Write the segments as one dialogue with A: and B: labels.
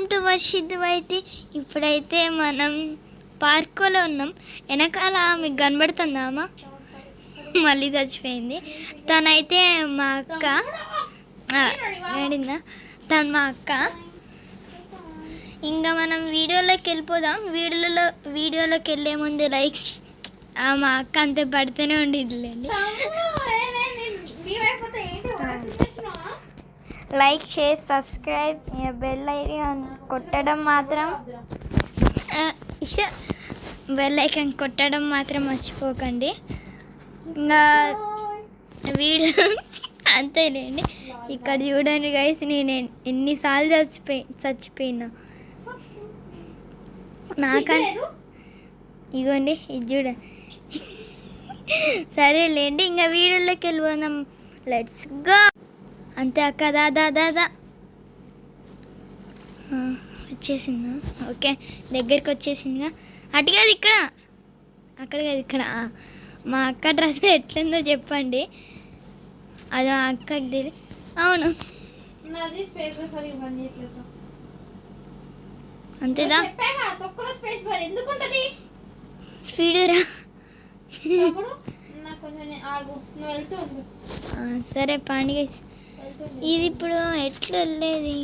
A: Welcome to Varshith YT. ఇప్పుడైతే మనం పార్కులో ఉన్నాం. వెనకాల మీకు కనబడుతుందా అమ్మ? మళ్ళీ చచ్చిపోయింది. తనైతే మా అక్క ఏడిందా, తను మా అక్క. ఇంకా మనం వీడియోలోకి వెళ్ళిపోదాం. వీడియోలోకి వెళ్ళే ముందు మా అక్క అంతే పడితేనే ఉండిద్దిలేండి. Like share subscribe bell icon కొట్టడం మాత్రం బెల్ ఐకాన్ కొట్టడం మాత్రం మర్చిపోకండి. ఇంకా వీడియో అంతేలేండి. ఇక్కడ చూడండి గైస్, నేను ఎన్నిసార్లు చచ్చిపోయినా. నాకని ఇగోండి ఇది చూడండి. సరేలేండి, ఇంకా వీడియోలోకి వెళ్ళిపోదాం. Let's go. అంతే అక్క, దాదా వచ్చేసిందా? ఓకే, దగ్గరికి వచ్చేసిందిగా. అటు కాదు ఇక్కడ, అక్కడ కాదు ఇక్కడ. మా అక్క డ్రెస్ ఎట్లుందో చెప్పండి. అది మా అక్కకి తెలియదు. అవును అంతేదా? స్పీడ్ రా. సరే పండుగ. ఇది ఇప్పుడు ఎట్లా వెళ్ళేది?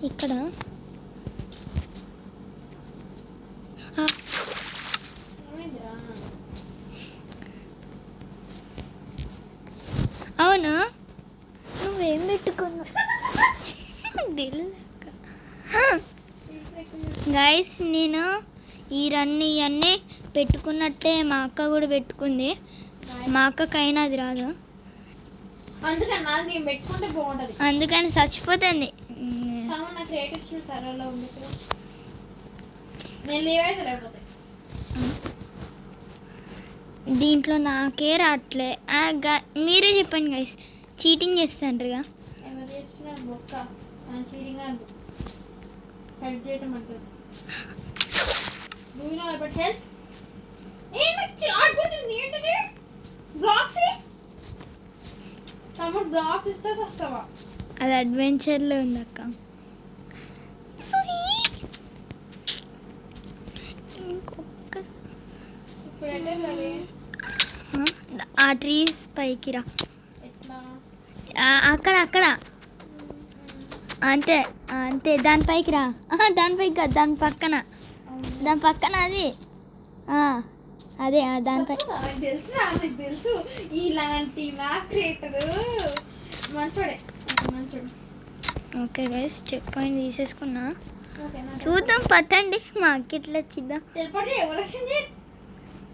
A: ఇక్కడ అవును, నువ్వేం పెట్టుకున్నావు? గైస్, నేను ఇవన్నీ పెట్టుకున్నట్టే మా అక్క కూడా పెట్టుకుంది. మా అక్కకైనా అది రాదు, అందుకని చచ్చిపోతుంది. దీంట్లో నాకే రావట్లే. మీరే చెప్పండి గైస్, చీటింగ్ చేస్తాండ్రుగా. అది అడ్వెంచర్లో ఉంది అక్క. ఆ ట్రీస్ పైకి రా. అక్కడ అంతే అంతే, దానిపైకి రా. దానిపైకి కాదు, దాని పక్కన అది అదే దానిపై. ఓకే గైస్, చెక్ పాయింట్ తీసేసుకున్నా. చూద్దాం, పట్టండి. మా అక్క ఇట్లా వచ్చిద్దాం.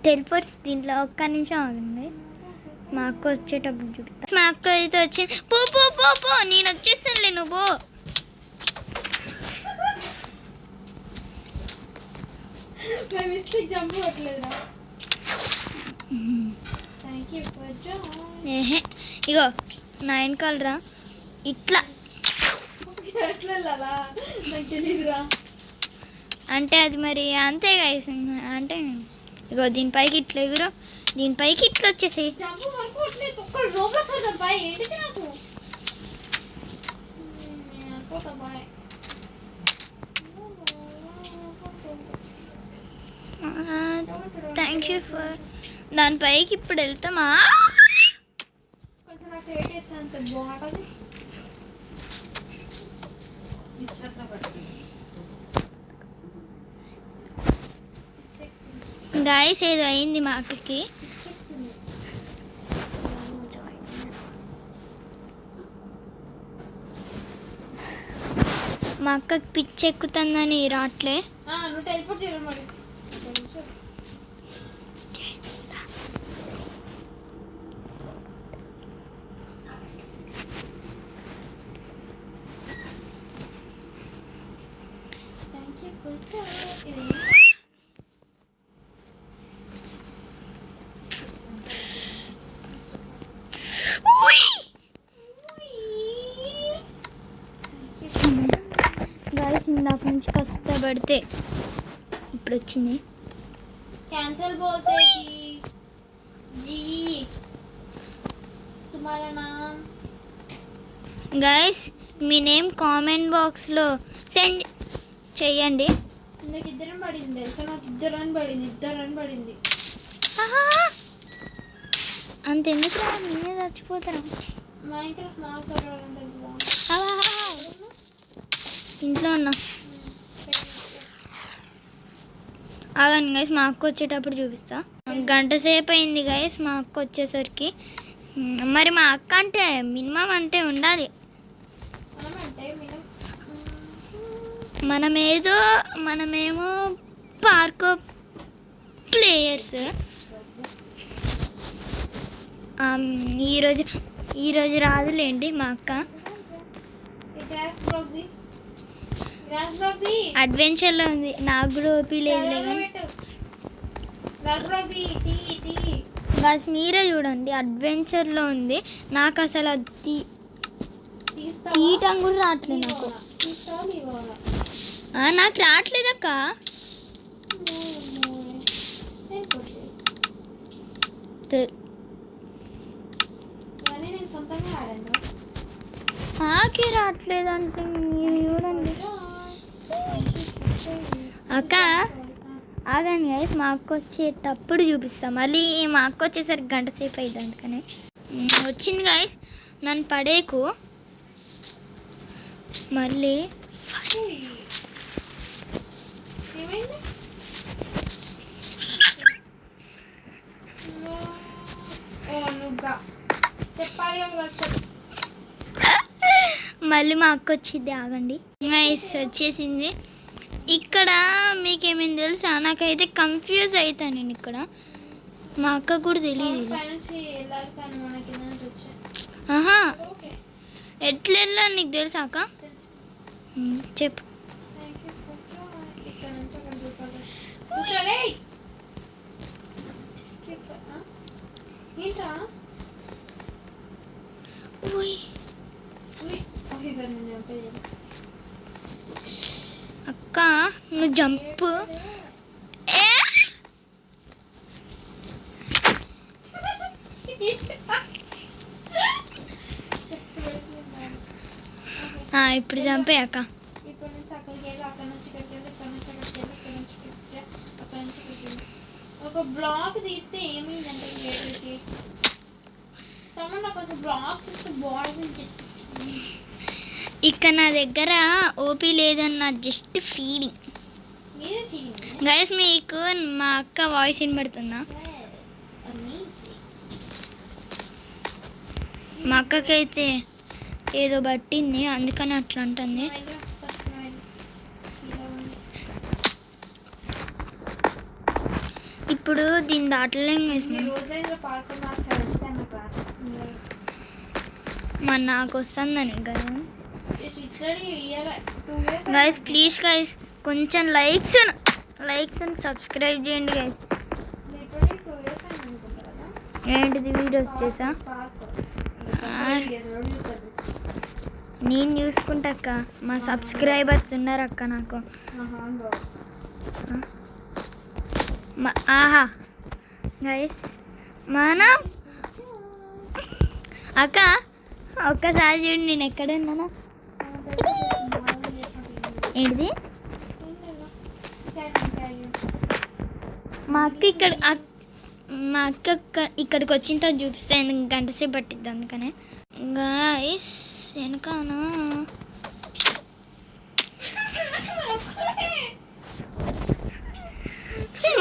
A: టెలిపోర్ట్స్ దీంట్లో ఒక్క నిమిషం ఆగింది. మా అక్క వచ్చేటప్పుడు చూపుతా. మా అక్క అయితే వచ్చింది. పో పో పో పో, నేను వచ్చేస్తానులే, నువ్వు ఇగో నా వెనకాలరా. ఇట్లా అంటే అది మరి అంతే గైస్. అంటే ఇగో దీనిపైకి ఇట్లా ఎగురు, దీనిపైకి ఇట్లా వచ్చేసాయి. Thank you for. దానిపైకి ఇప్పుడు వెళ్తామా? గాయస్, ఏదో అయింది మా అక్కకి. మా అక్కకి పిచ్చి ఎక్కుతుందని రాట్లే. గాయస్, ఇందాక నుంచి కష్టపడితే ఇప్పుడు వచ్చింది.
B: कैंसिल बोलते कि
A: గైస్ మీ నేమ్ కామెంట్ బాక్స్లో సెండ్ చెయ్యండి.
B: నాకు ఇద్దరం పడింది తెలుసా, నాకు ఇద్దరు పడింది.
A: అంతెందుకు నేనే చచ్చిపోతాను.
B: మైన్క్రాఫ్ట్ నాకు చదవాలంటే
A: ఇంట్లో ఉన్నా. ఆగండి గైస్, మా అక్క వచ్చేటప్పుడు చూపిస్తా. గంట సేపు అయింది గైస్ మా అక్క వచ్చేసరికి. మరి మా అక్క అంటే మినిమం అంటే ఉండాలి. మనమేమో పార్కో ప్లేయర్స్. ఈరోజు రాదులేండి మా అక్క. అడ్వెంచర్లో ఉంది, నాకు కూడా ఓపీ లేదు. మీరే చూడండి, అడ్వెంచర్లో ఉంది. నాకు అసలు అది తీయటం కూడా రావట్లేదు. నాకు రావట్లేదక్క. నాకే రావట్లేదు అంటే మీరు చూడండి. అక్క ఆగండి గైస్, మా అక్క వచ్చేటప్పుడు చూపిస్తాం. మళ్ళీ మా అక్క వచ్చేసరికి గంట సేపు అయింది, అందుకని వచ్చింది గైస్. నన్ను పడేకు మళ్ళీ. మళ్ళీ మా అక్క వచ్చింది. ఆగండి గైస్, వచ్చేసింది. ఇక్కడ మీకేమైనా తెలుసా? నాకైతే కన్ఫ్యూజ్ అవుతాను నేను. ఇక్కడ మా అక్క కూడా తెలియదు. ఆహా, ఎట్లా వెళ్ళాలి నీకు తెలుసా అక్క? చెప్పు. అక్క నువ్వు జంప్. ఇప్పుడు చంపే అక్క.
B: ఒక బ్లాక్ తీస్తే ఏమైందంటే కొంచెం బ్లాక్స్ ఇస్తే బాగుంటుంది.
A: ఇక్కడ నా దగ్గర ఓపీ లేదన్న జస్ట్ ఫీలింగ్. గైస్ మీకు మా అక్క వాయిస్ వినబడుతుందా? మా అక్కకైతే ఏదో పట్టింది, అందుకని అట్లా అంటుంది. ఇప్పుడు దీన్ని దాటలేం మరి నాకు వస్తుందని కదా. గైస్ ప్లీజ్ గైస్ కొంచెం లైక్స్ అండ్ సబ్స్క్రైబ్ చేయండి గైస్. ఏంటిది వీడియోస్ చేసా? నేను చూసుకుంటా అక్క, మా సబ్స్క్రైబర్స్ ఉన్నారు అక్క నాకు. ఆహా గైస్ మనం అక్క ఒక్కసారి చూడు, నేను ఎక్కడ ఉన్నానా? ఏంటిది? మా అక్క ఇక్కడికి వచ్చిన తర్వాత చూపిస్తే గంట సేపు పట్టిద్ది, అందుకనే. గైస్ వెనకాన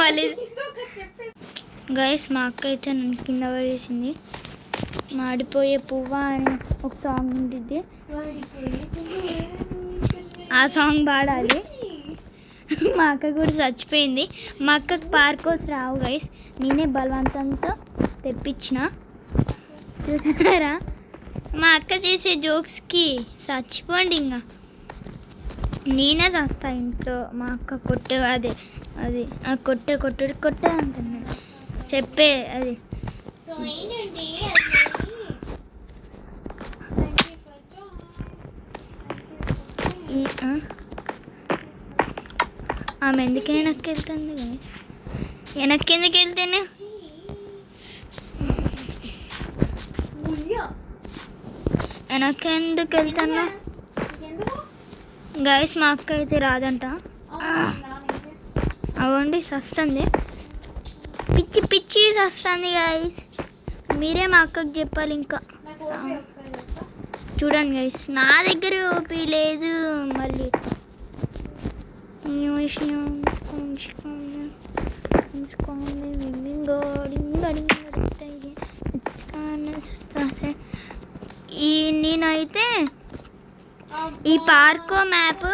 A: మళ్ళీ గైస్ మా అక్క అయితే నన్ను కింద పడేసింది. మాడిపోయే పువ్వా అని ఒక సాంగ్ ఉంటుంది, ఆ సాంగ్ పాడాలి. మా అక్క కూడా చచ్చిపోయింది. మా అక్కకి పార్కోస్ రావు గైస్, నేనే బలవంతంతో తెప్పించిన. చూసారా మా అక్క చేసే జోక్స్కి చచ్చిపోండి. ఇంకా నేనే చేస్తా ఇంట్లో. మా అక్క కొట్టే అది కొట్టే అంటున్నాను చెప్పే అది. ఆమె ఎందుకు వెనక్కి వెళ్తుంది? వెనక్కి ఎందుకు వెళ్తేనే వెనకెందుకు వెళ్తాను గైస్? మా అక్క అయితే రాదంట. అవ్వండి సస్తుంది, పిచ్చి పిచ్చి సస్తుంది గైస్. మీరే మా అక్కకి చెప్పాలి. ఇంకా చూడండి గైస్, నా దగ్గర ఓపీ లేదు. మళ్ళీ నేనైతే ఈ పార్కో మ్యాప్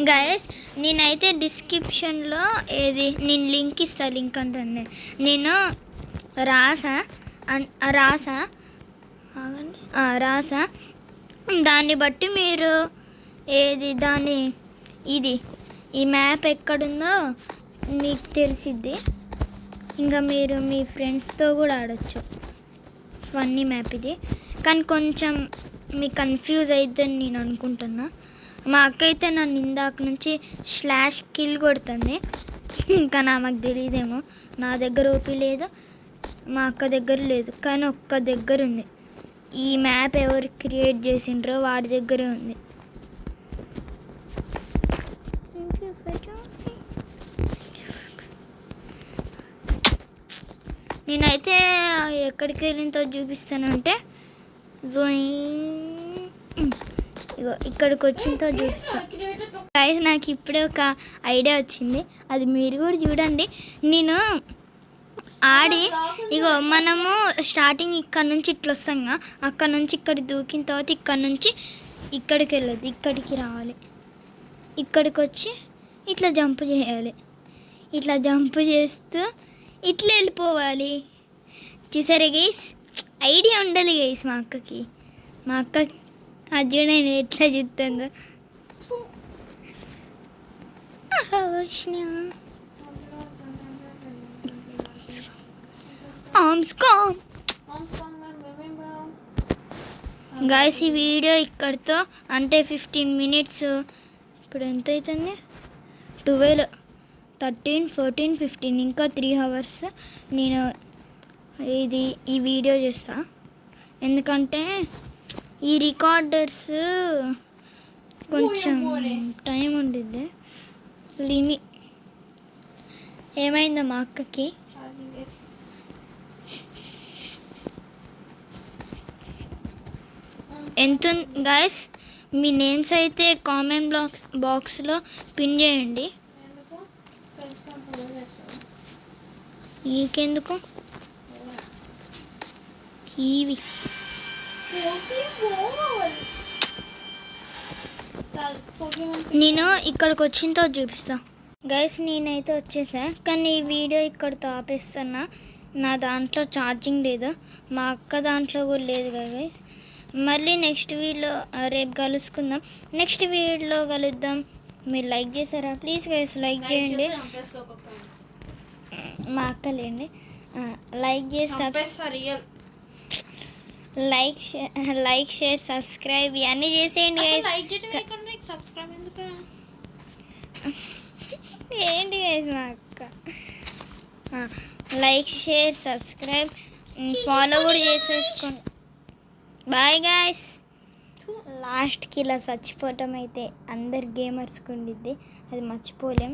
A: గైస్, నేనైతే డిస్క్రిప్షన్లో నేను లింక్ ఇస్తాను. లింక్ అంటే నేను రాసా దాన్ని బట్టి మీరు ఈ మ్యాప్ ఎక్కడుందో మీకు తెలిసిద్ది. ఇంకా మీరు మీ ఫ్రెండ్స్తో కూడా ఆడచ్చు. ఫన్నీ మ్యాప్ ఇది, కానీ కొంచెం మీకు కన్ఫ్యూజ్ అవుతుందని నేను అనుకుంటున్నా. మా అక్క అయితే నన్ను ఇందాక నుంచి /kill కొడుతుంది. ఇంకా నాకు తెలియదేమో, నా దగ్గర ఓపీ లేదు, మా అక్క దగ్గర లేదు. కానీ ఒక్క దగ్గర ఉంది. ఈ మ్యాప్ ఎవరు క్రియేట్ చేసిండ్రో వాడి దగ్గరే ఉంది. నేనైతే ఎక్కడికి వెళ్ళిందో చూపిస్తానంటే ఇగో ఇక్కడికి వచ్చిందో చూపిస్తాను. గైస్, నాకు ఇప్పుడే ఒక ఐడియా వచ్చింది, అది మీరు కూడా చూడండి. నేను ఇగో మనము స్టార్టింగ్ ఇక్కడ నుంచి ఇట్లా వస్తాంగా, అక్కడ నుంచి ఇక్కడ దూకిన తర్వాత ఇక్కడ నుంచి ఇక్కడికి వెళ్ళదు, ఇక్కడికి రావాలి. ఇక్కడికి వచ్చి ఇట్లా జంప్ చేయాలి. ఇట్లా జంప్ చేస్తూ ఇట్లా వెళ్ళిపోవాలి. చూసారా గైస్, ఐడియా ఉండాలి గైస్ మా అక్కకి. మా అక్క అది నేను ఎట్లా చూస్తుందో. గైస్, ఈ వీడియో ఇక్కడితో అంటే 15 minutes. ఇప్పుడు ఎంత అవుతుంది? 12, 13, 14, 15, ఇంకా 3 hours నేను ఈ వీడియో చేస్తా. ఎందుకంటే ఈ రికార్డర్స్ కొంచెం టైం ఉండిద్ది. ఏమైందో మా అక్కకి? ఎంత గైస్, మీ నేమ్స్ అయితే కామెంట్ బాక్స్లో పిన్ చేయండి. నీకెందుకు ఇవి? నేను ఇక్కడికి వచ్చింతో చూపిస్తా. గైస్, నేనైతే వచ్చేసా, కానీ ఈ వీడియో ఇక్కడితో ఆపేస్తున్నా. నా దాంట్లో ఛార్జింగ్ లేదు, మా అక్క దాంట్లో కూడా లేదు గైస్. మళ్ళీ నెక్స్ట్ వీడియోలో రేపు కలుసుకుందాం. నెక్స్ట్ వీడియోలో కలుద్దాం. మీరు లైక్ చేశారా? ప్లీజ్ గైస్ లైక్ చేయండి. మా అక్క లేండి, లైక్ చేసి లైక్ షేర్ సబ్స్క్రైబ్ ఇవన్నీ చేసేయండి గైస్. ఏంటి గైస్, మా అక్క లైక్ షేర్ సబ్స్క్రైబ్ ఫాలో కూడా చేసేసుకోండి. Bye guys. లాస్ట్కి ఇలా చచ్చిపోవటం అయితే అందరు గేమర్స్కి ఉండిద్ది, అది మర్చిపోలేం.